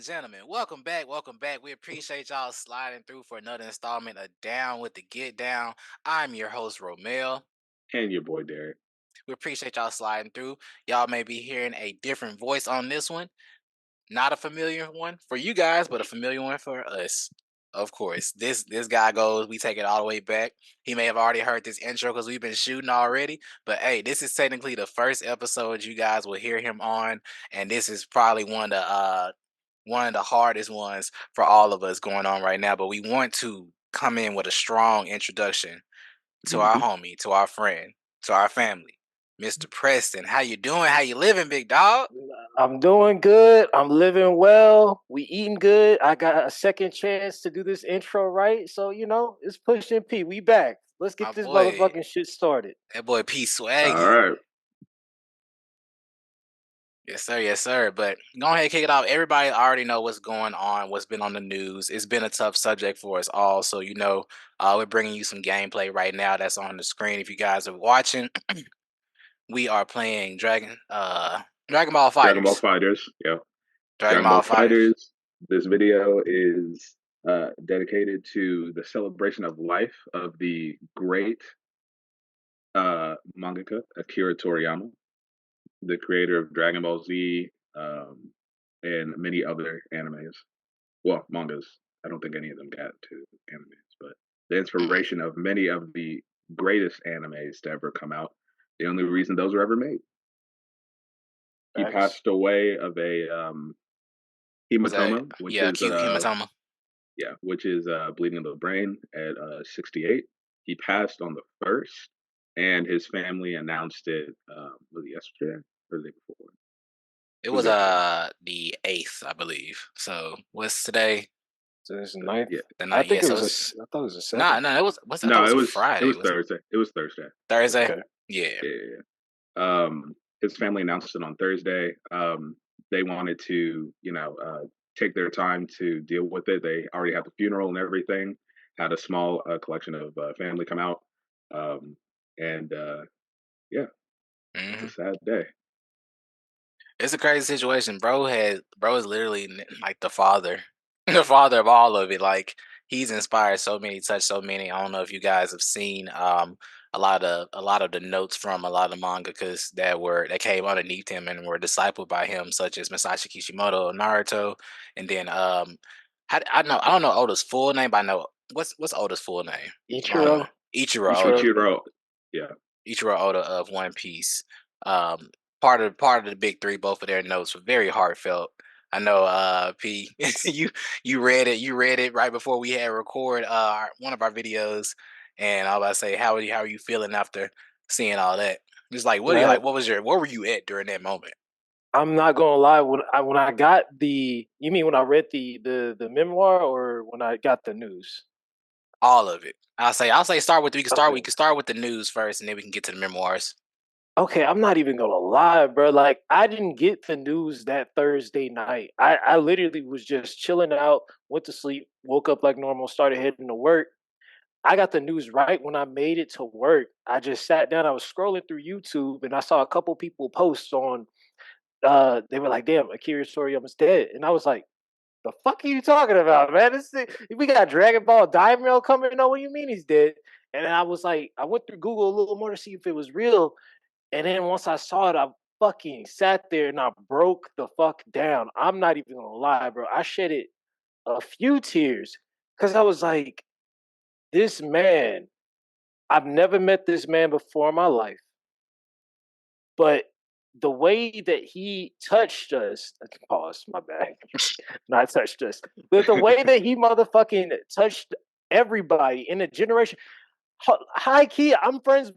gentlemen, welcome back. Welcome back. We appreciate y'all sliding through for another installment of Down with the Get Down. I'm your host, Romel. And your boy Derek. We appreciate y'all sliding through. Y'all may be hearing a different voice on this one. Not a familiar one for you guys, but a familiar one for us. Of course, this guy goes. We take it all the way back. He may have already heard this intro because we've been shooting already. But hey, this is technically the first episode you guys will hear him on, and this is probably one of the hardest ones for all of us going on right now. But we want to come in with a strong introduction to our homie, to our friend, to our family, Mr. Preston. How you doing? How you living, big dog? I'm doing good. I'm living well. We eating good. I got a second chance to do this intro right. So, it's Push and P. We back. Let's My get this boy, motherfucking shit started. that boy P All Swaggy. right. Yes, sir. Yes, sir. But go ahead and kick it off. Everybody already know what's going on, what's been on the news. It's been a tough subject for us all. So, we're bringing you some gameplay right now that's on the screen. If you guys are watching, we are playing Dragon Ball Dragon Ball Fighters. Fighters. Yeah. Dragon Ball Fighters. This video is dedicated to the celebration of life of the great mangaka Akira Toriyama, the creator of Dragon Ball Z and many other animes. Well, mangas. I don't think any of them got to animes, but the inspiration of many of the greatest animes to ever come out. The only reason those were ever made. He passed away of a hematoma, which is acute hematoma. Yeah, which is bleeding of the brain at 68. He passed on the 1st, and his family announced it was it yesterday or the day before? It was the 8th, I believe. So what's today? So it's the 9th? Yeah. The 9th. I thought it was a 7th. No, it was Friday. It was Thursday. It was Thursday. Thursday? Okay. Yeah. His family announced it on Thursday. They wanted to, take their time to deal with it. They already had the funeral and everything. Had a small collection of family come out, and it's a sad day. It's a crazy situation. Bro is literally like the father, the father of all of it. Like he's inspired so many, touched so many. I don't know if you guys have seen a lot of the notes from a lot of mangakas that came underneath him and were discipled by him, such as Masashi Kishimoto, Naruto, and then I don't know Oda's full name, but I know what's Oda's full name? Ichiro. Oda. Yeah. Ichiro Oda of One Piece. Part of the big three, both of their notes were very heartfelt. I know, P, you read it right before we had record one of our videos, and I was about to say, how are you feeling after seeing all that? Just like, where were you at during that moment? I'm not gonna lie. When I got you mean when I read the memoir or when I got the news? All of it. I'll say start with we can start with the news first, and then we can get to the memoirs. Okay, I'm not even gonna lie, bro. Like, I didn't get the news that Thursday night. I literally was just chilling out, went to sleep, woke up like normal, started heading to work. I got the news right when I made it to work. I just sat down, I was scrolling through YouTube, and I saw a couple people post on. They were like, "Damn, Akira Toriyama's dead," and I was like, "The fuck are you talking about, man? We got Dragon Ball Daimyo coming. No, what do you mean he's dead?" And then I was like, I went through Google a little more to see if it was real. And then once I saw it, I fucking sat there and I broke the fuck down. I'm not even gonna lie, bro. I shedded a few tears because I was like, this man, I've never met this man before in my life. But the way that he touched us, I can pause, my bad. Not touched us. But the way that he motherfucking touched everybody in a generation. High key, I'm friends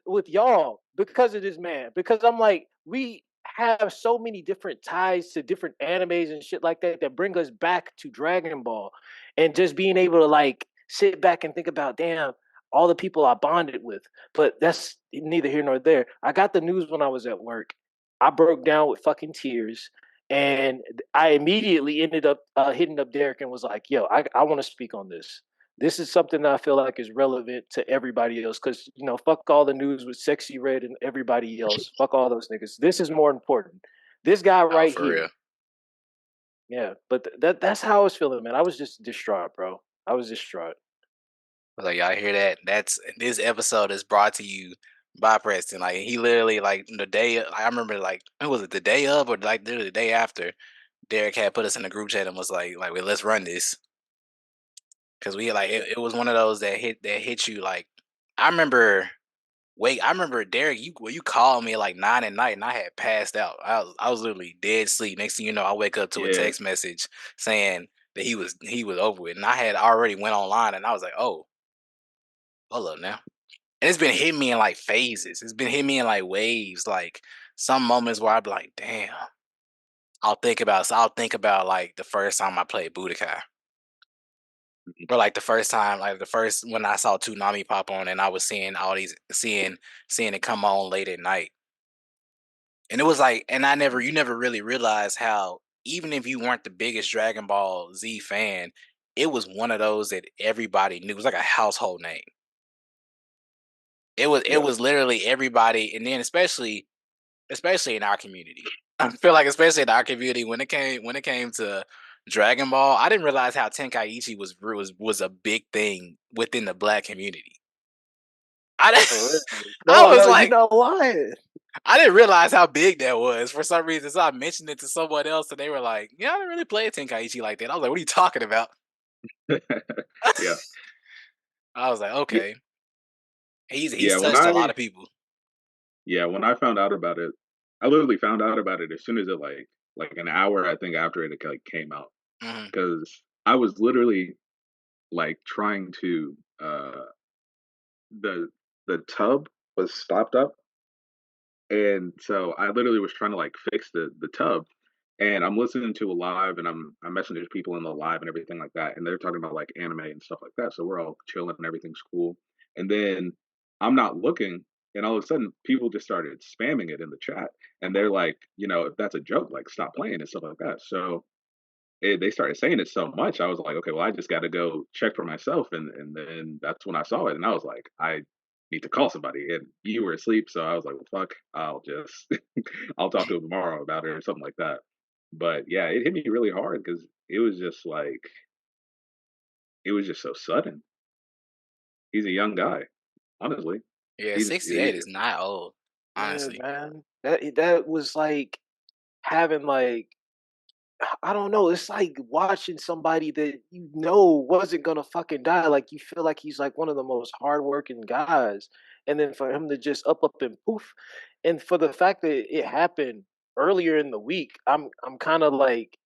with y'all because of this man. Because I'm like, we have so many different ties to different animes and shit like that bring us back to Dragon Ball, and just being able to like sit back and think about, damn, all the people I bonded with. But that's neither here nor there. I got the news when I was at work. I broke down with fucking tears. And I immediately ended up hitting up Derek and was like, yo, I want to speak on this. This is something that I feel like is relevant to everybody else because, fuck all the news with Sexy Red and everybody else. Fuck all those niggas. This is more important. This guy right for here. real. Yeah, but that's how I was feeling, man. I was just distraught, bro. I was distraught. Like y'all hear that? That's this episode is brought to you by Preston. Like he literally like the day I remember like it was it the day of or like literally the day after Derek had put us in the group chat and was like well, let's run this because we like it was one of those that hit you like I remember wait I remember Derek you called me at like 9 at night and I had passed out I was literally dead sleep. Next thing you know I wake up to a Yeah, text message saying that he was over with and I had already went online and I was like oh hold up now. And it's been hitting me in like phases. It's been hitting me in like waves. Like some moments where I'd be like, damn. I'll think about like the first time I played Budokai. mhm, Or like the first time, like the first when I saw Toonami pop on and I was seeing all these seeing it come on late at night. And it was like, and you never really realized how even if you weren't the biggest Dragon Ball Z fan, it was one of those that everybody knew. It was like a household name. It yeah, was literally everybody, and then especially in our community. I feel like especially in our community when it came to Dragon Ball, I didn't realize how Tenkaichi was a big thing within the black community. I didn't, For real. I No, was no, you're like not lying. I didn't realize how big that was for some reason. So I mentioned it to someone else and they were like, "Yeah, I didn't really play Tenkaichi like that." I was like, "What are you talking about?" yeah, I was like, yeah, "Okay." He's yeah. touched a lot of people. When I found out about it, I literally found out about it as soon as it like an hour I think after it like came out Mhm. because I was literally like trying to the the tub was stopped up. And so I literally was trying to like fix the tub, and I'm listening to a live, and I'm messaging people in the live and everything like that, and they're talking about like anime and stuff like that. So we're all chilling and everything's cool. And then I'm not looking, and all of a sudden people just started spamming it in the chat, and they're like, if that's a joke, like stop playing and stuff like that. So they started saying it so much, I was like, okay, well, I just got to go check for myself, and then that's when I saw it, and I was like, I need to call somebody, and you were asleep, so I was like, well, fuck, I'll just I'll talk to him tomorrow about it or something like that. But yeah, it hit me really hard because it was just so sudden. He's a young guy, honestly. Yeah, He's 68 is not old, Yeah, honestly. man. That was like having like I don't know. It's like watching somebody that you know wasn't gonna fucking die. Like you feel like he's like one of the most hardworking guys, and then for him to just up and poof, and for the fact that it happened earlier in the week, I'm kind of like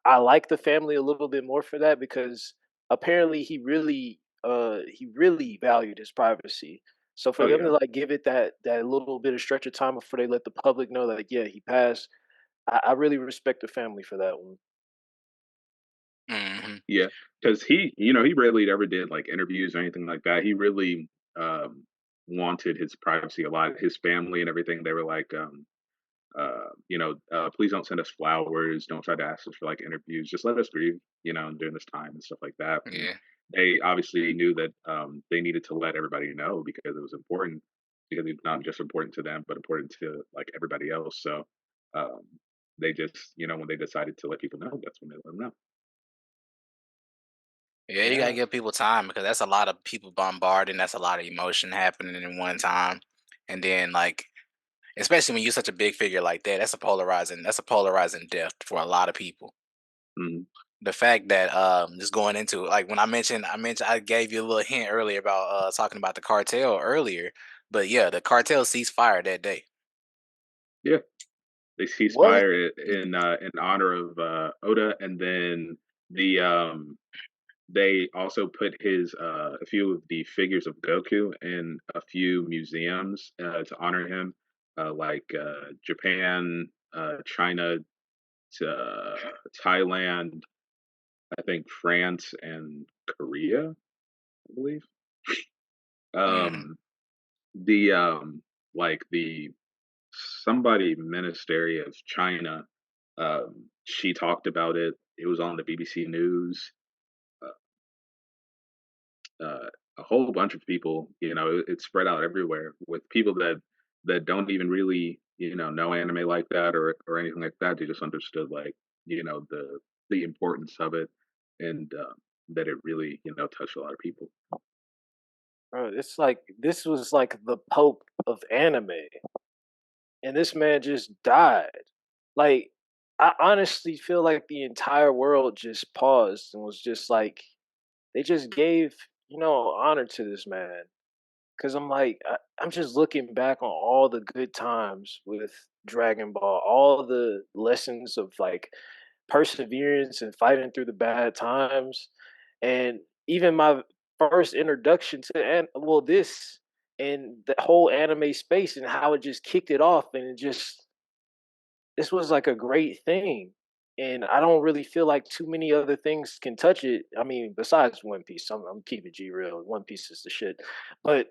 I like the family a little bit more for that because apparently he really valued his privacy. So for oh them yeah, to like give it that little bit of stretch of time before they let the public know that like, yeah, he passed, I really respect the family for that one. Mhm. yeah, because he rarely ever did like interviews or anything like that. He really wanted his privacy a lot. His family and everything, they were like, please don't send us flowers. Don't try to ask us for like interviews. Just let us grieve, during this time and stuff like that. And Yeah. they obviously knew that they needed to let everybody know because it was important. Because it's not just important to them, but important to like everybody else. So um, they just, when they decided to let people know, that's when they let them know. Yeah, you gotta Yeah. give people time because that's a lot of people bombarding. That's a lot of emotion happening in one time, and then like, especially when you're such a big figure like that, that's a polarizing death for a lot of people. Mhm. The fact that just going into it, like when I gave you a little hint earlier about talking about the cartel earlier, but yeah, the cartel ceased fire that day. Yeah, they What? ceasefire it in honor of Oda, and then the they also put a few of the figures of Goku in a few museums to honor him, like Japan, China, Thailand, I think France and Korea, I believe. Hmm. Um, the like the somebody ministry of China, she talked about it. It was on the BBC News. uh, a whole bunch of people. It's spread out everywhere with people that don't even really know anime like that or anything like that. They just understood like the importance of it, and that it really touched a lot of people. Bro, it's like this was like the Pope of anime, and this man just died. Like, I honestly feel like the entire world just paused and was just like, they just gave honor to this man. Because I'm like, I'm just looking back on all the good times with Dragon Ball, all the lessons of like perseverance and fighting through the bad times, and even my first introduction to this and the whole anime space and how it just kicked it off, and it just this was like a great thing. And I don't really feel like too many other things can touch it. I mean, besides One Piece, I'm keeping G real. One Piece is the shit, but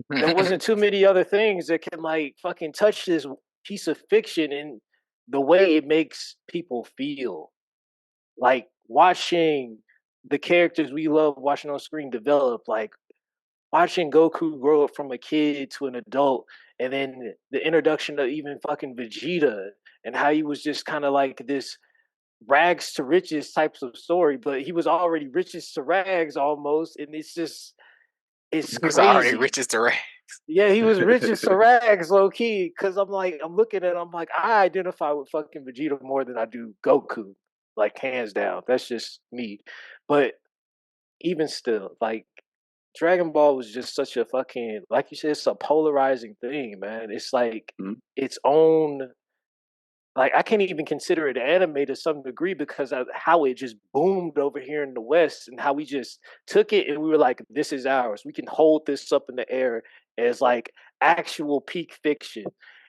there wasn't too many other things that can like fucking touch this piece of fiction and the way it makes people feel. Like watching the characters we love watching on screen develop, like watching Goku grow up from a kid to an adult, and then the introduction of even fucking Vegeta and how he was just kind of like this rags to riches types of story, but he was already riches to rags almost, and it's He was already crazy. riches to rap. Yeah, he was riches to rags, low key. Cause I'm looking at, I'm like, I identify with fucking Vegeta more than I do Goku, like hands down. That's just me. But even still, like Dragon Ball was just such a fucking, like you said, it's a polarizing thing, man. It's like Mhm. its own, like I can't even consider it anime to some degree because of how it just boomed over here in the West and how we just took it and we were like, this is ours. We can hold this up in the air as like actual peak fiction.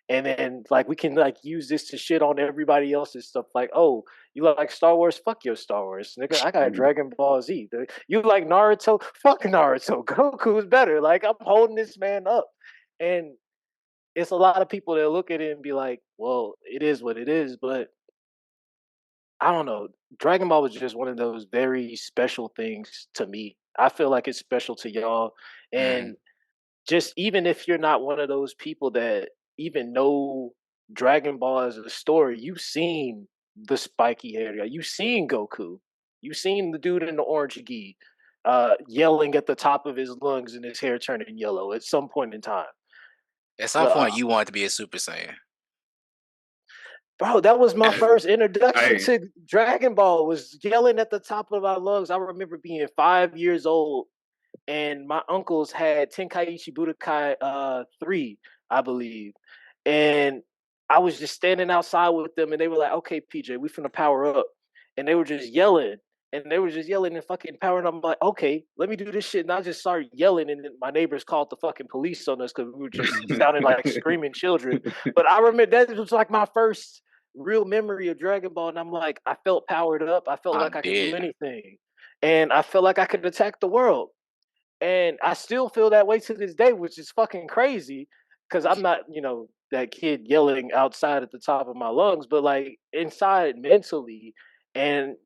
And then like we can like use this to shit on everybody else's stuff. Like, oh, you like Star Wars? Fuck your Star Wars, nigga. I got Mhm. Dragon Ball Z. You like Naruto? Fuck Naruto. Goku's better. Like I'm holding this man up. And it's a lot of people that look at it and be like, "Well, it is what it is," but I don't know. Dragon Ball was just one of those very special things to me. I feel like it's special to y'all, Mm. and just even if you're not one of those people that even know Dragon Ball as a story, you've seen the spiky hair guy, you've seen Goku, you've seen the dude in the orange gi, yelling at the top of his lungs and his hair turning yellow at some point in time. At some But point, you wanted to be a Super Saiyan. bro, that was my I, first introduction I to Dragon Ball. Was yelling at the top of our lungs. I remember being 5 years old, and my uncles had Tenkaichi Budokai 3, I believe, and I was just standing outside with them, and they were like, "Okay, PJ, we finna power up," and they were just yelling. And they were just yelling and fucking powering up. I'm like, okay, let me do this shit. And I just started yelling, and then my neighbors called the fucking police on us because we were just sounding like screaming children. But I remember that was like my first real memory of Dragon Ball, and I'm like, I felt powered up. I felt like I'm I could do dead. anything, and I felt like I could attack the world. And I still feel that way to this day, which is fucking crazy because I'm not, that kid yelling outside at the top of my lungs, but like inside mentally, and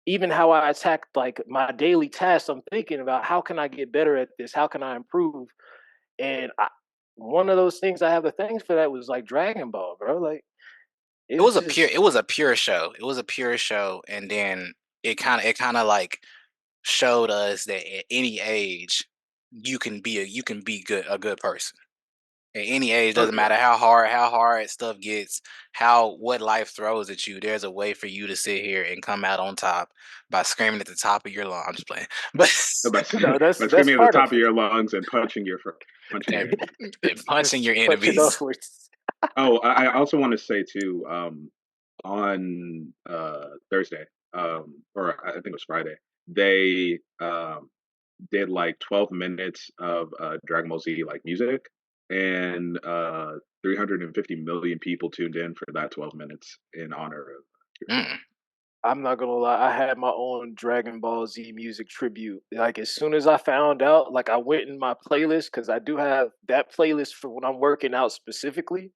even how I attack like my daily tasks, I'm thinking about how can I get better at this? How can I improve? And one of those things I have a thanks for that was like Dragon Ball, bro. Like it It was was a pure. just It was a pure show. It was a pure show, and then it kind of like showed us that at any age you can be a good person. At any age, oh doesn't yeah. matter how hard stuff gets, how what life throws at you. There's a way for you to sit here and come out on top by screaming at the top of your lungs. I'm just playing, but by, No, by that's screaming at the part of top of your lungs and punching your and, enemies. and punching just your punching enemies. upwards. Oh, I also want to say too, on Thursday, or I think it was Friday, they did like 12 minutes of Dragon Ball Z like music, and 350 million people tuned in for that 12 minutes in honor of Akira Toriyama. Mm. I'm not gonna lie, I had my own Dragon Ball Z music tribute. Like as soon as I found out, like I went in my playlist because I do have that playlist for when I'm working out specifically.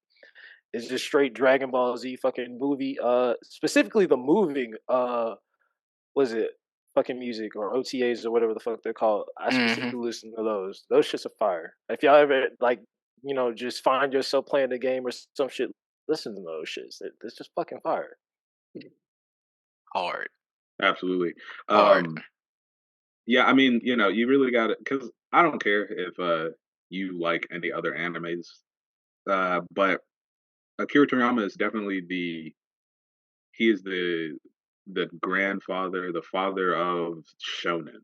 It's just straight Dragon Ball Z fucking movie. Specifically the moving. Was it fucking music or OTAs or whatever the fuck they're called? I Hmm. specifically listen to those. Those shits are fire. If y'all ever like, just find yourself playing the game or some shit, listen to those shits. It's just fucking fire. Hard, Absolutely. hard. Um, yeah, I mean, you really got it because I don't care if you like any other animes, but Akira Toriyama is definitely he is the grandfather, the father of shonen.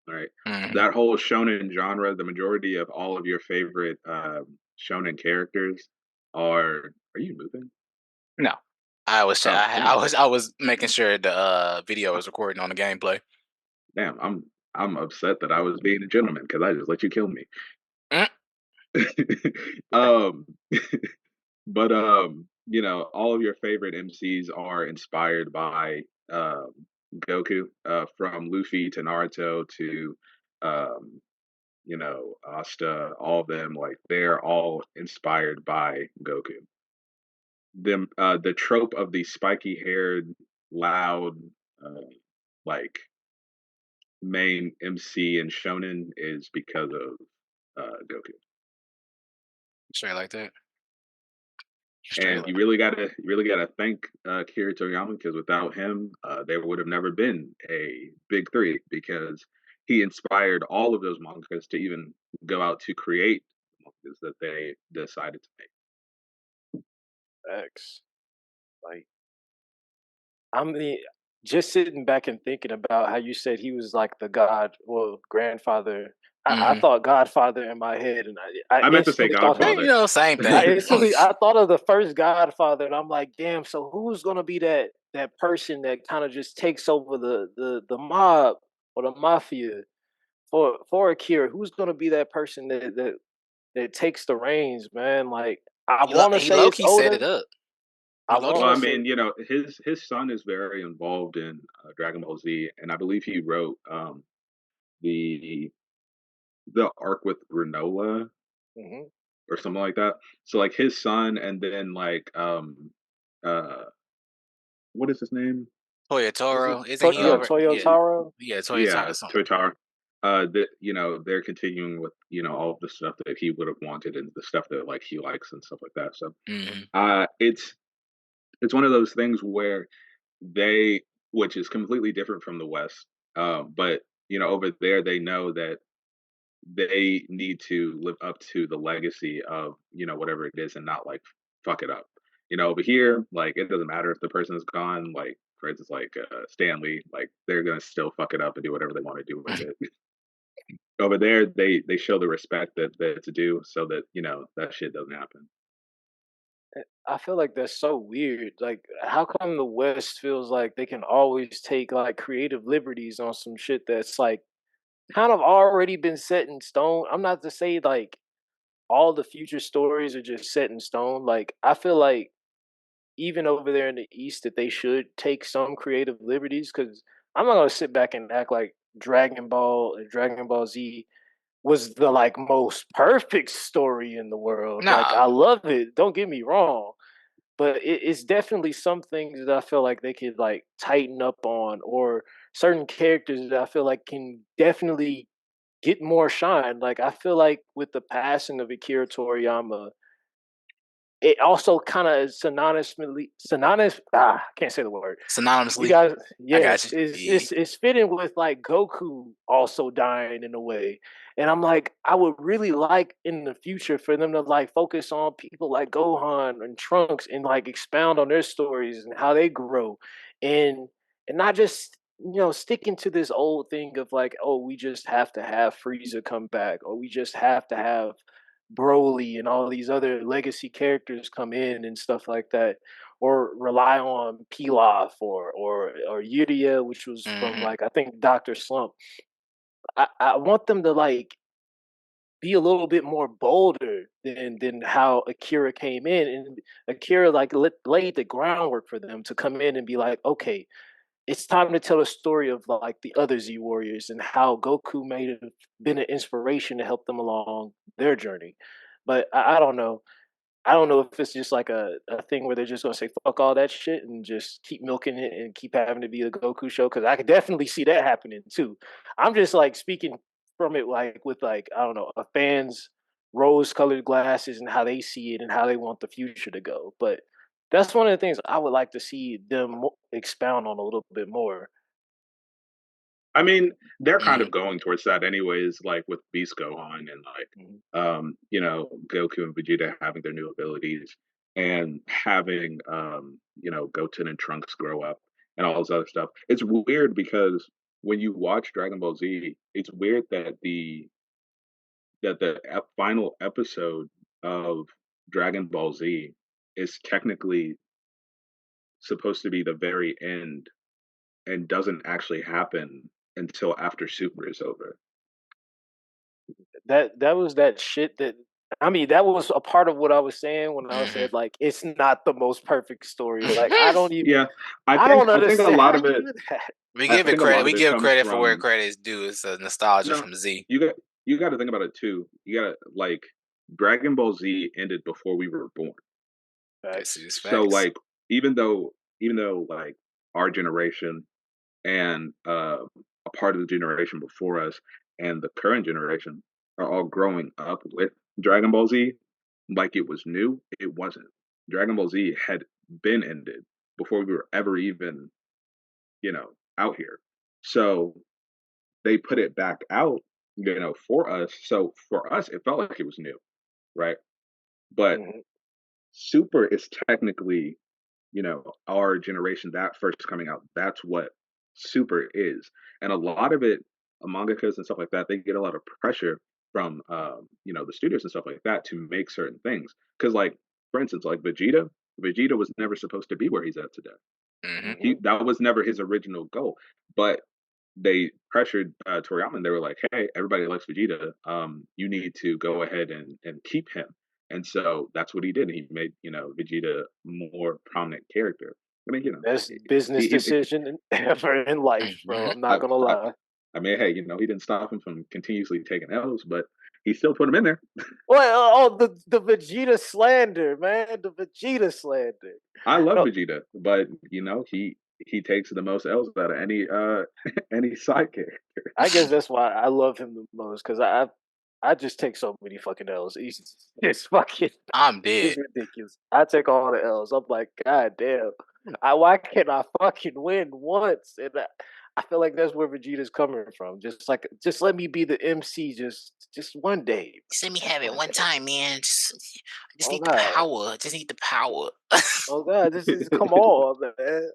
Right, Hmm. that whole shonen genre, the majority of all of your favorite shonen characters are. Are you moving? No, I was Oh, damn, I was making sure the video was recording on the gameplay. damn. I'm upset that I was being a gentleman because I just let you kill me. Mm. um, but all of your favorite MCs are inspired by um Goku, from Luffy to Naruto to um Asta, all of them, like they're all inspired by Goku. The trope of the spiky haired, loud, uh, like main MC in Shonen is because of Goku. Straight like that. Straight And like. you really gotta thank Akira Toriyama because without him, there would have never been a big three because he inspired all of those mangas to even go out to create mangas that they decided to make. X. Like I'm the just sitting back and thinking about how you said he was like the grandfather. I Hmm. thought Godfather in my head, and I I meant to say instantly thought Godfather. Same thing. I thought of the first Godfather, and I'm like, damn. So who's gonna be that person that kind of just takes over the mob or the mafia for Akira? Who's gonna be that person that takes the reins, man? Like I want to He say low it's key set it Oda. up. He I low Well, want key. to I say mean, his son is very involved in Dragon Ball Z, and I believe he wrote the the arc with Granola mhm. or something like that. So like his son, and then like uh what is his name? Is it Toyotaro, isn't he over? Yeah, Toyotaro? yeah, Yeah, Toyotaro something. Totar. That they're continuing with all of the stuff that he would have wanted and the stuff that like he likes and stuff like that. So Hmm. it's one of those things where they, which is completely different from the West, but over there they know that they need to live up to the legacy of whatever it is and not like fuck it up. Over here, like it doesn't matter if the person is gone. Like for instance, like Stanley, like they're gonna still fuck it up and do whatever they want to do with it. Over there, they show the respect that's due, so that that shit doesn't happen. I feel like that's so weird. Like, how come the West feels like they can always take like creative liberties on some shit that's like kind of already been set in stone? I'm not to say like all the future stories are just set in stone. Like, I feel like even over there in the East that they should take some creative liberties because I'm not gonna sit back and act like Dragon Ball and Dragon Ball Z was the like most perfect story in the world. Like Nah, I love it. Don't get me wrong, but it's definitely some things that I feel like they could like tighten up on, or certain characters that I feel like can definitely get more shine. Like I feel like with the passing of Akira Toriyama, it also kind of synonymous. I can't say the word. You synonymously. guys, I got you. yes, Yeah. it's fitting with like Goku also dying in a way, and I'm like, I would really like in the future for them to like focus on people like Gohan and Trunks and like expound on their stories and how they grow, and not just sticking to this old thing of like, oh, we just have to have Frieza come back, or we just have to have Broly and all these other legacy characters come in and stuff like that, or rely on Pilaf or Yuria, which was from Hmm. like I think Doctor Slump. I want them to like be a little bit more bolder than how Akira came in, and Akira like laid the groundwork for them to come in and be like, okay, it's time to tell a story of like the other Z Warriors and how Goku may have been an inspiration to help them along their journey. But I don't know. I don't know if it's just like a thing where they're just gonna say fuck all that shit and just keep milking it and keep having to be the Goku show, because I could definitely see that happening too. I'm just like speaking from it like with like I don't know a fan's rose colored glasses and how they see it and how they want the future to go. But That's one of the things I would like to see them expound on a little bit more. I mean, they're kind Mhm. of going towards that anyways, like with Beast Gohan and like Mhm. Goku and Vegeta having their new abilities and having Goten and Trunks grow up and all this other stuff. It's weird because when you watch Dragon Ball Z, it's weird that the final episode of Dragon Ball Z is technically supposed to be the very end and doesn't actually happen until after Super is over. That was that shit that I mean, that was a part of what I was saying when I Mhm. said like it's not the most perfect story. Like I don't even Yeah, I I think don't I think a understand lot how of you it do that. We I give it think a credit. lot of We it give comes credit for where from credit is due. It's a nostalgia no, from Z. you got to think about it too. You got to like Dragon Ball Z ended before we were born. This Facts. is So facts. like even though like our generation and a part of the generation before us and the current generation are all growing up with Dragon Ball Z like it was new, it wasn't. Dragon Ball Z had been ended before we were ever even, out here. So they put it back out, for us. So for us, it felt like it was new, right? But Mhm. Super is technically, our generation, that first coming out, that's what Super is. And a lot of it, mangakas and stuff like that, they get a lot of pressure from, the studios and stuff like that to make certain things. Because, like, for instance, like Vegeta was never supposed to be where he's at today. Mhm. He Mhm. That was never his original goal. But they pressured Toriyama and they were like, "Hey, everybody likes Vegeta. You need to go ahead and keep him." And so that's what he did. He made Vegeta a more prominent character. I mean, Best business decision ever in life, bro. Mhm. I'm not I, gonna I, lie. I mean, hey, he didn't stop him from continuously taking L's, but he still put him in there. Well, the Vegeta slander, man. The Vegeta slander. I love No, Vegeta, but he takes the most L's out of any any sidekick. I guess that's why I love him the most because I just take so many fucking L's. It's fucking I'm it's dead. ridiculous. I take all the L's. I'm like, God damn. Why can't I fucking win once? And I feel like that's where Vegeta's coming from. Just let me be the MC just one day. Just let me have it One one day. time, man. Just Oh need the God. power. Just need the power. Oh God, this is come on, man.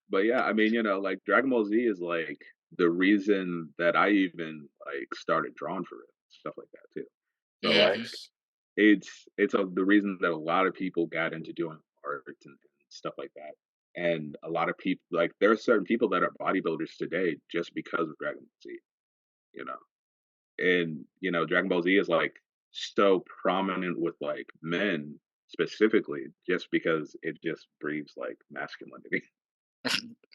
But yeah, I mean, like Dragon Ball Z is like the reason that I even like started drawing for it, stuff like that too. So like Mhm. Facts. it's the reason that a lot of people got into doing art and stuff like that. And a lot of people like there are certain people that are bodybuilders today just because of Dragon Ball Z, you know. And Dragon Ball Z is like so prominent with like men specifically just because it just breeds like masculinity.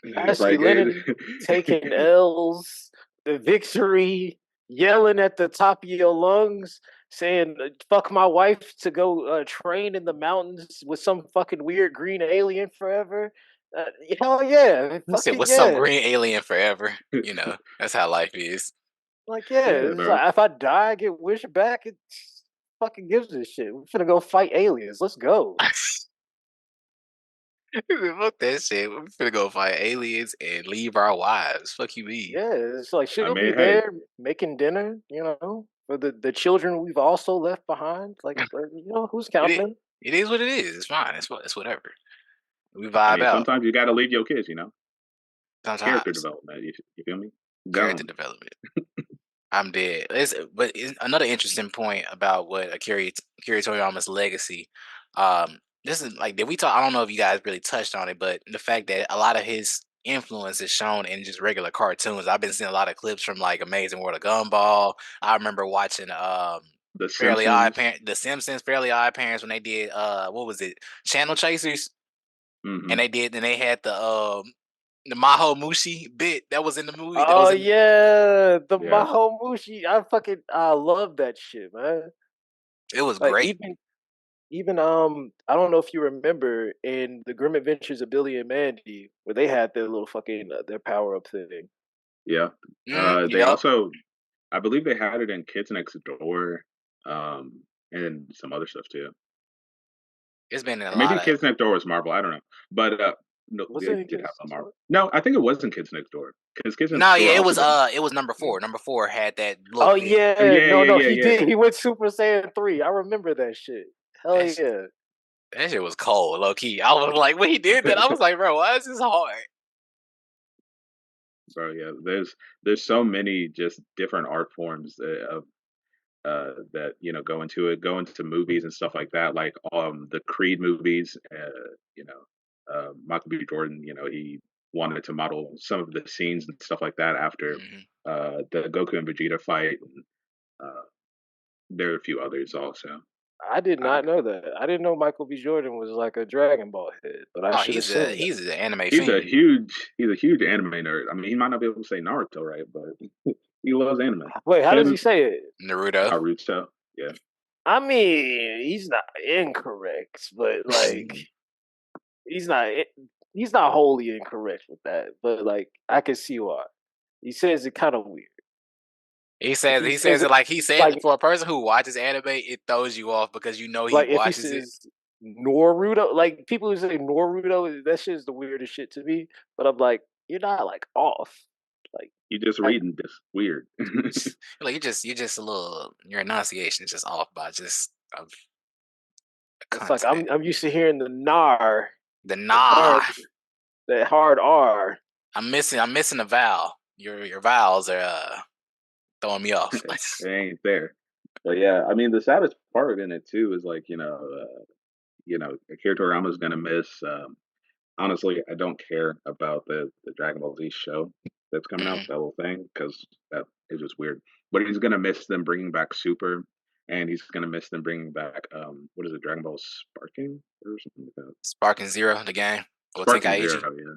Like Masculinity, taking L's, the victory, yelling at the top of your lungs, saying "fuck my wife" to go train in the mountains with some fucking weird green alien forever. Uh, Hell yeah, I said, fucking "What's some yeah. green alien forever?" That's how life is. Like yeah, yeah, it's bro. like if I die, I get wished back. It fucking gives a shit. We're finna go fight aliens. Let's go. Fuck that shit. We're finna go fight aliens and leave our wives. Fuck you, me. Yeah, it's like I she'll be mean, hey, there making dinner, for the children we've also left behind. Like, who's It is, counting? it is what it is. It's fine. It's whatever. We I vibe mean, out. sometimes you got to leave your kids, character Sometimes development. You feel me? character Gone. development. I'm dead. Another interesting point about what Akira Toriyama's legacy. This is like, did we talk? I don't know if you guys really touched on it, but the fact that a lot of his influence is shown in just regular cartoons. I've been seeing a lot of clips from like Amazing World of Gumball. I remember watching The Fairly Odd Simpsons. Parents, The Simpsons, Fairly Odd Parents when they did what was it, Channel Chasers, Hmm. and they had the Maho Mushi bit that was in the movie. That Oh was in yeah, the Yeah, Maho Mushi. I love that shit, man. it was Like great. even I don't know if you remember in the Grim Adventures of Billy and Mandy where they had their little fucking their power up thing. yeah. They Yep. also, I believe, they had it in Kids Next Door, um, and some other stuff too. It's been in a Or maybe lot of. Kids Next Door was Marvel. I don't know, but no, Was they it in did have Kids some Next Marvel. Door? No, I think it wasn't Kids Next Door because Kids Next No, Door yeah, also did. it was number Yeah. four. Number four had that Oh look that yeah, Yeah, no, yeah, no, yeah, he yeah. did. He went Super Saiyan 3. I remember that shit. Hell that, sh- yeah. that shit was cold, low key. I was like, when he did that, I was like, bro, why is this hard? Bro, yeah. There's so many just different art forms of that go into it, go into movies and stuff like that. Like the Creed movies, Michael B. Jordan, he wanted to model some of the scenes and stuff like that after Hmm. the Goku and Vegeta fight. And, uh, there are a few others also. I did I, not know that. I didn't know Michael B. Jordan was like a Dragon Ball head, but I Oh, should assume that. he's an anime he's a fiend. huge anime nerd. I mean, he might not be able to say Naruto right, but he loves anime. Wait, how does he Him, say it? Naruto. Naruto, yeah. I mean, he's not incorrect, but like he's not he's not wholly incorrect with that. But like I can see why. He says it kind of weird. If he He says says it it like he said like for a person who watches anime, it throws you off because you know he like if he watches it. says Noruto, like people who say Noruto, that shit is the weirdest shit to me. But I'm like, you're not like off. Like You just I, reading this weird. Like you just a little your enunciation is just off by just of a it's like consonant. I'm used to hearing the nar, The that nah, hard that hard R. I'm missing a vowel. Your vowels are throwing me off. It ain't there. But yeah, I mean, the saddest part in it too is like Akira Toriyama's gonna miss. Honestly, I don't care about the Dragon Ball Z show that's coming out, Hmm. that whole thing, because that is just weird. But he's gonna miss them bringing back Super, and he's gonna miss them bringing back what is it, Dragon Ball Sparking or something like that. Sparking Zero, the game. Or Sparking Zero, Tenkaichi.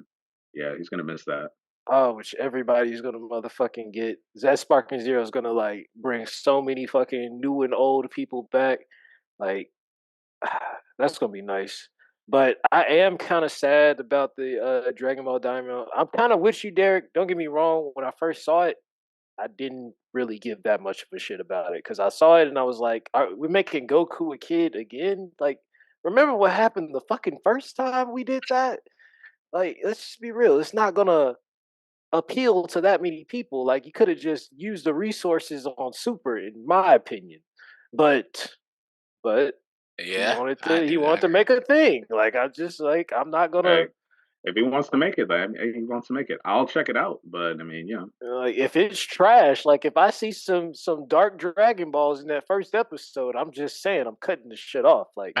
yeah, yeah, he's gonna miss that. Oh, which everybody's gonna motherfucking get. That Sparking Zero is gonna like bring so many fucking new and old people back. Like that's gonna be nice. But I am kind of sad about the Dragon Ball Daimyo. I'm kind of with you, Derek. Don't get me wrong. When I first saw it, I didn't really give that much of a shit about it because I saw it and I was like, we're making Goku a kid again. Like, remember what happened the fucking first time we did that? Like, let's just be real. It's not gonna appeal to that many people. Like, you could have just used the resources on Super, in my opinion. But, but Yeah, he I wanted to agree. make a thing. Like, I just like I'm not gonna Hey, if he wants to make it, then he wants to make it. I'll check it out. But I mean, like if it's trash. Like if I see some dark Dragon Balls in that first episode, I'm just saying I'm cutting the shit off. Like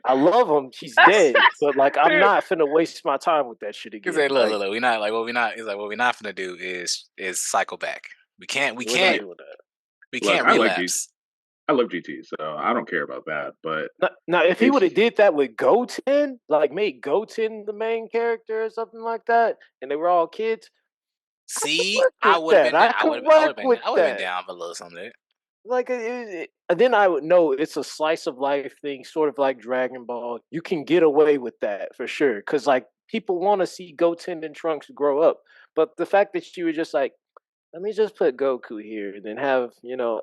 I love him, he's dead, but like I'm Dude, not finna waste my time with that shit he again. said, Like look, we not like what we not. He's like, what we not gonna do is cycle back. we're not doing that. we look, can't relapse. I love GT, so I don't care about that. But Now, if he would it's have did that with Goten, like made Goten the main character or something like that, and they were all kids, I could See, work with that. I could work with I would have been that. down for a little something. Like then I would know it's a slice of life thing, sort of like Dragon Ball. You can get away with that for sure, because like people want to see Goten and Trunks grow up. But the fact that you were just like, let me just put Goku here, and then have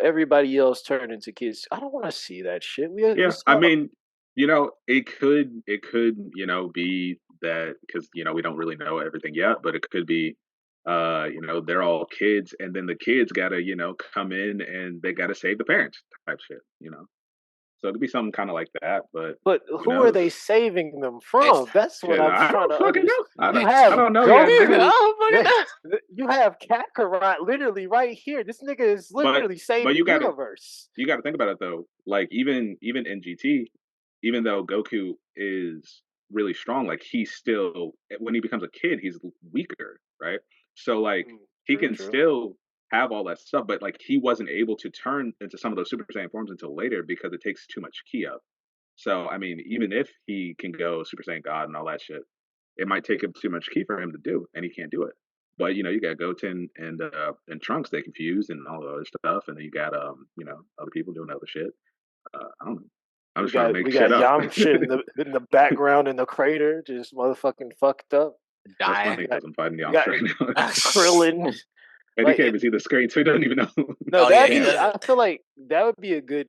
everybody else turn into kids. I don't want to see that shit. We yeah. I saw. mean, it could be that because we don't really know everything yet, but it could be they're all kids, and then the kids gotta come in and they gotta save the parents type shit. So it could be something kind of like that, but But who who are knows? they saving them It's from? That's what Shit, I'm I trying don't to fucking know. understand. You I have don't know yet, nigga. Goku. oh fucking You have Kakarot literally right here. This nigga is But literally saved but the you got to universe. you got to think about it though. Like even in GT, even though Goku is really strong, like he's still when he becomes a kid, he's weaker, right? So like he True, can true. still have all that stuff, but like he wasn't able to turn into some of those Super Saiyan forms until later because it takes too much ki up. So I mean, even if he can go Super Saiyan God and all that shit, it might take him too much ki for him to do, and he can't do it. But you got Goten and Trunks they confused and all the other stuff, and then you got other people doing other shit. I don't know. I'm We just trying to got make we shit got up. Yamcha in the background in the crater, just motherfucking fucked up. That's dying. funny We got because I'm fighting the we got Yamcha right now. Krillin. And he Like, can't even see the screen, so he doesn't even know. no, Oh yeah, that'd he be. Damn. doesn't. I feel like that would be a good,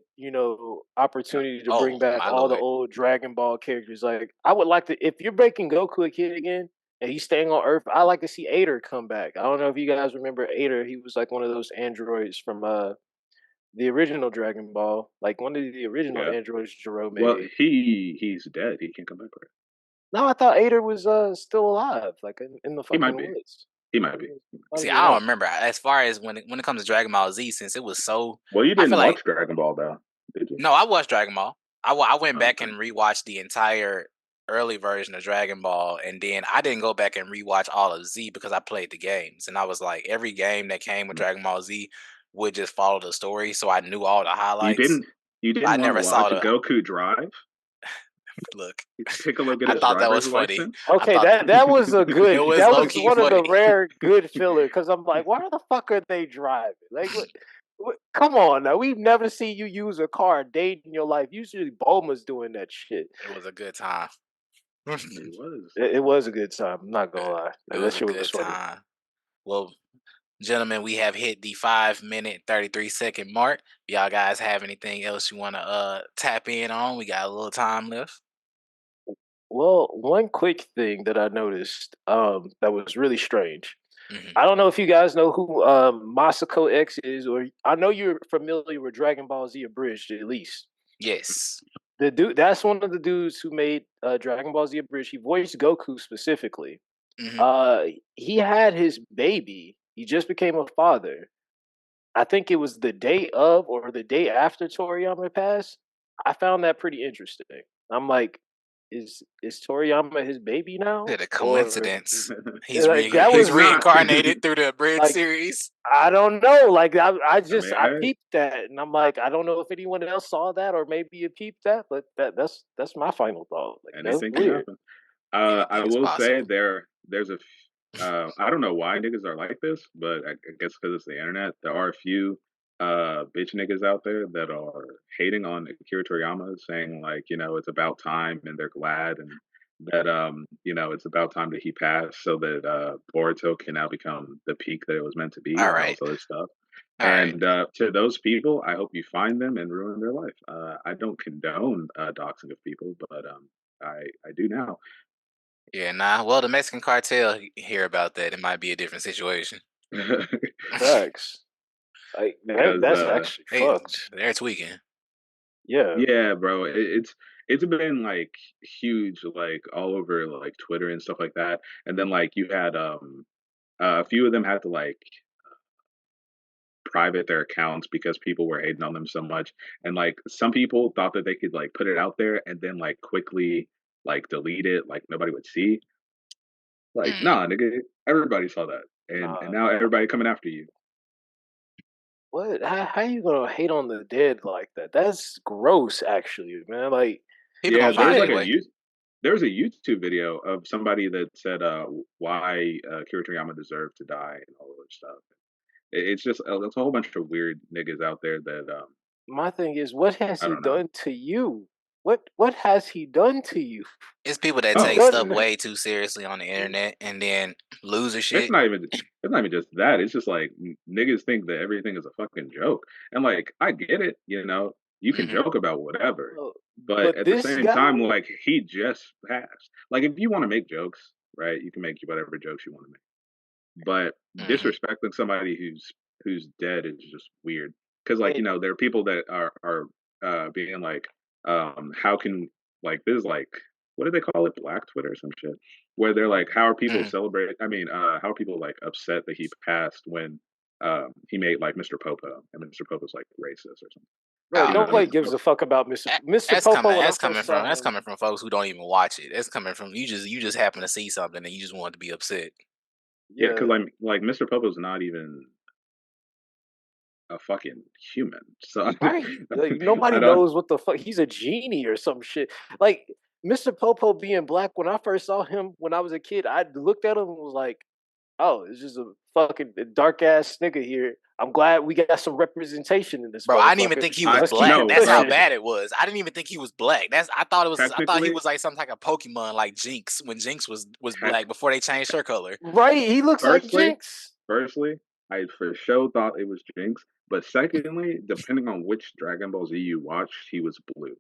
opportunity to Oh bring back my all the lord. old Dragon Ball characters. Like, I would like to, if you're making Goku a kid again and he's staying on Earth, I like to see Ader come back. I don't know if you guys remember Ader. He was like one of those androids from the original Dragon Ball, like one of the original Yeah. androids Jiro Well, made. he's dead. He can't come back. Right? No, I thought Ader was still alive, like in the He might fucking be. woods. He might be. How See, does he I don't know? remember as far as when it comes to Dragon Ball Z, since it was so. Well, you I feel didn't like watch Dragon Ball though, did you? no, I watched Dragon Ball. I went Oh, back okay. and rewatched the entire early version of Dragon Ball, and then I didn't go back and rewatch all of Z because I played the games, and I was like, every game that came with Mm. Dragon Ball Z would just follow the story, so I knew all the You highlights. didn't. You But I didn't want to never saw watch the Goku Drive? look. Piccolo get I his thought that was driver's funny. license? I Okay, thought that was a it good. was That low was key one of the funny. rare good filler because I'm like, why the fuck are they driving? Like, what? Come on, now we've never seen you use a car a day in your life. Usually, Bulma's doing that shit. It was a good time. It was. It was a good time. I'm not gonna lie. It That was a shit good was funny. time. Well, gentlemen, we have hit the 5 minute 33 second mark. Y'all guys have anything else you want to tap in on? We got a little time left. Well, one quick thing that I noticed that was really strange. Hmm. I don't know if you guys know who Masako X is, or I know you're familiar with Dragon Ball Z Abridged at least. Yes. The dude, that's one of the dudes who made Dragon Ball Z Abridged. He voiced Goku specifically. Hmm. Uh, he had his baby. He just became a father. I think it was the day of or the day after Toriyama passed. I found that pretty interesting. I'm like, is Toriyama his baby now, A or coincidence. like that He's Think was not. reincarnated through the Bridge like series. I don't know. Like I mean, I peeped that, and I'm like, I don't know if anyone else saw that or maybe you peeped that, but that's my final thought. Like that's anything can weird. happen. I Anything is will say possible. there's a I don't know why niggas are like this, but I guess because it's the internet, there are a few bitch niggas out there that are hating on Akira Toriyama, saying like, it's about time and they're glad and that it's about time that he passed so that Boruto can now become the peak that it was meant to be All and all right. this other stuff. All right. And to those people, I hope you find them and ruin their life. I don't condone doxing of people, but I do now. Yeah, nah. Well, the Mexican cartel hear about that. It might be a different situation. Facts. Like Because that's actually They fucked. they're tweaking. Yeah. yeah, bro, it's been like huge, like all over like Twitter and stuff like that. And then like you had a few of them had to like private their accounts because people were hating on them so much. And like some people thought that they could like put it out there and then like quickly like delete it, like nobody would see. Like, Mm. nah, nigga, everybody saw that. And Nah. now everybody coming after you. What? How you gonna hate on the dead like that? That's gross, actually, man. Like People Yeah, gonna find nigga, anyway. there was a YouTube video of somebody that said why Akira Toriyama deserved to die and all of this stuff. It's just it's a whole bunch of weird niggas out there that my thing is, what has I he don't know. done to you? What has he done to you? It's people that He's take Oh, stuff done. way too seriously on the internet and then loser it's shit. not even it's not even just that. It's just like niggas think that everything is a fucking joke. And like I get it, you can Hmm. joke about whatever, Well, but but at the this same guy, time, like he just passed. Like if you want to make jokes, right, you can make whatever jokes you want to make. But Hmm. disrespecting somebody who's dead is just weird. Because like it, there are people that are being like, how can like this is like what do they call it, Black Twitter or some shit, where they're like, how are people Hmm. celebrate? I mean, how are people like upset that he passed when he made like Mr. Popo and Mr. Popo's like racist or something, bro, Oh, even though nobody he's gives a fuck about Mr. that's Popo. coming. When I That's coming first from. saw That's him, coming from folks who don't even watch it. That's coming from you. Just happen to see something and you just want to be upset. yeah, because yeah, like Mr. Popo's not even a fucking human, so right? Like nobody I don't. knows what the fuck. He's a genie or some shit. Like Mr. Popo being black. When I first saw him when I was a kid, I looked at him and was like, "Oh, it's just a fucking dark ass nigga here." I'm glad we got some representation in this Bro, I didn't even motherfucker. think he was I Let's keep black. it no, That's how bro. pushing. bad it was. I didn't even think he was black. I thought he Technically, was like some type of Pokemon like Jinx when Jinx was tech, black before they changed her color. Right, he looks like firstly, Jinx. firstly, I for sure thought it was Jinx. But secondly, depending on which Dragon Ball Z you watched, he was blue.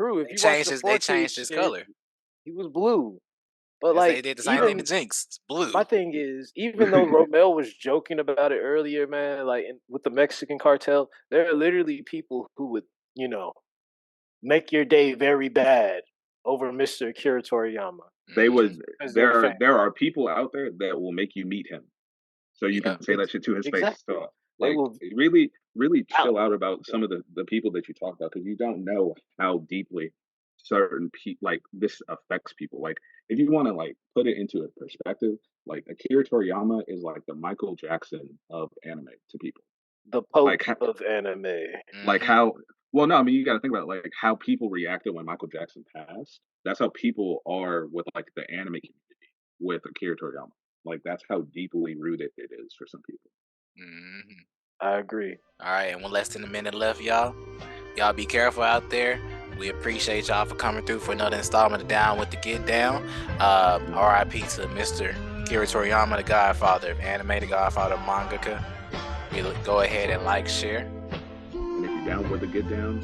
True, if They you watch changed the his they 4K changed his shit, color. he was blue. But They like, did the same thing to even Jinx. It's blue. my thing is, even though Romel was joking about it earlier, man, like with the Mexican cartel, there are literally people who would, you know, make your day very bad over Mr. Akira Toriyama They Hmm. would because they're a fan. there are people out there that will make you meet him. So you Yeah. can say that shit to his face. Exactly. So They like will really out. chill out about some of the people that you talk about because you don't know how deeply certain people like this affects people. Like if you want to like put it into a perspective, like Akira Toriyama is like the Michael Jackson of anime to people. The Pope Like of anime. like Hmm. how well no, I mean you got to think about like how people reacted when Michael Jackson passed. That's how people are with like the anime community with Akira Toriyama. Like that's how deeply rooted it is for some people. Hmm. I agree. All right, and one less than a minute left, y'all. Y'all be careful out there. We appreciate y'all for coming through for another installment of Down with the Get Down. RIP to Mr. Akira Toriyama, the Godfather of Anime, the Godfather of Mangaka. Go ahead and like, share. And if you're down with the get down,